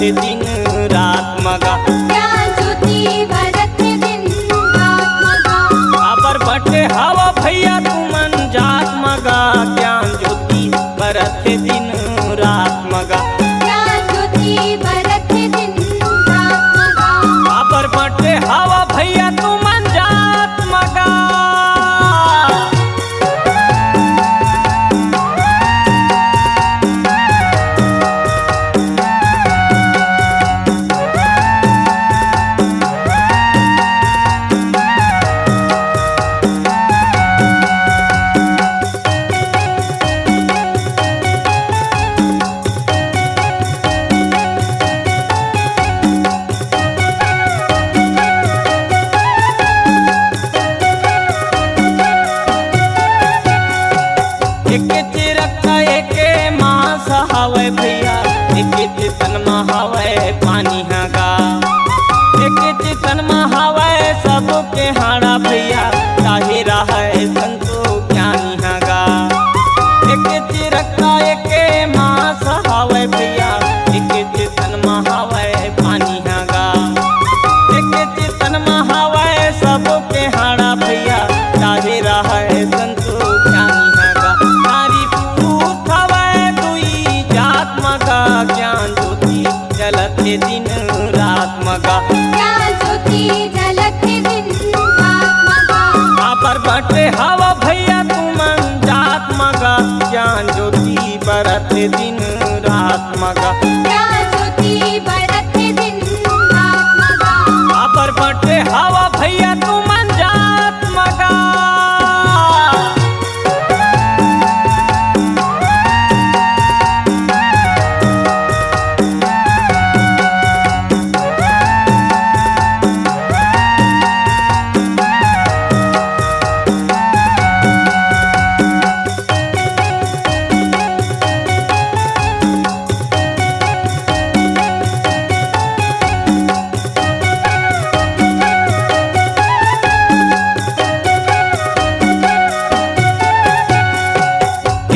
थे दिन रात मगा। ज्ञान ज्योति बरत थे दिन रात मगा। अबर बटे हवा भैया तुमन जात मगा, ज्ञान ज्योति बरत थे दिन रात मगा। ज्ञान ज्योति बरत थे दिन रात मगा। अबर बटे हवा भैया तुमन जात मगा। एके चिरक्का एके मांस हवे भैया, एके चितन में हवे पानी हगा। एके चितन में हवे सबके हाड़ा भैया, ताहि रहे संतो ज्ञानी हगा। एके चिरक्का एके मांस हवे भैया, एके चितन में हवे पानी हगा। एके चितन में हवे सबके हाड़ा भैया, ताहि रहे संतो ज्ञानी हगा। नारी पूत हवे दुई जात मगा, ज्ञान ज्योति जलत थे दिन रात मगा। ज्ञान ज्योति जलत थे दिन रात मगा। अबर बटे हवा भैया तुमन जात मगा, ज्ञान ज्योति बरत थे दिन रात मगा। ज्ञान ज्योति बरत थे दिन रात मगा। अबर बटे हवा भैया तुमन जात मगा।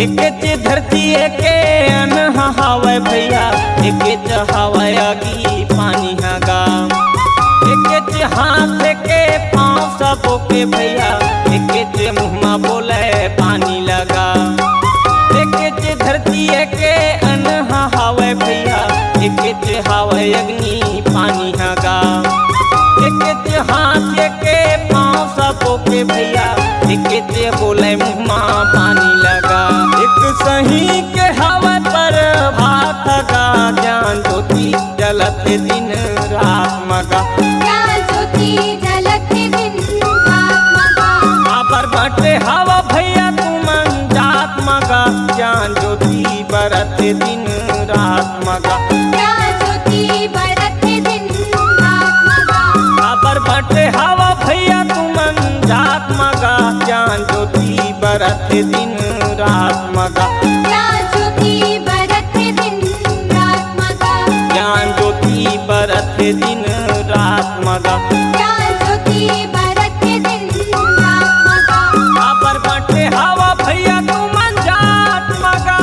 एके च धरती एके अन्न हवे भैया, एके च हवा अगी पानी हगा। एके च हाथ के पाँव सबो के भैया, एके च मुँह बोले पानी लगा। एके च धरती एके अन्न हवे भैया, एके च हवा अग्नि पानी हगा। एके च हाथ एके पाँव सबो के भैया, एके च बोले मुँह पानी लगा। एक सही के हवा पर भात गा, ज्ञान ज्योति जलत थे दिन रात मगा। ज्ञान ज्योति जलत थे दिन रात मगा। अबर बटे हवा भैया तुमन जात मगा, ज्ञान ज्योति बरत थे दिन रात मगा। ज्ञान ज्योति बरत थे दिन रात मगा। अबर बटे हवा भैया तुमन जात मगा, ज्ञान ज्योति बरत थे दिन रात मगा। ज्ञान ज्योति बरत थे दिन रात मगा। ज्ञान ज्योति बरत थे दिन रात मगा। ज्ञान ज्योति बरत थे दिन रात मगा। अबर बटे हवा भैया तुमन जात मगा।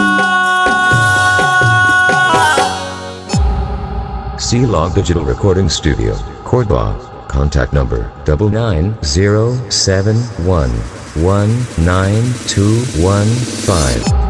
C-Log Digital Recording Studio, Cordoba. Contact number 99071192115.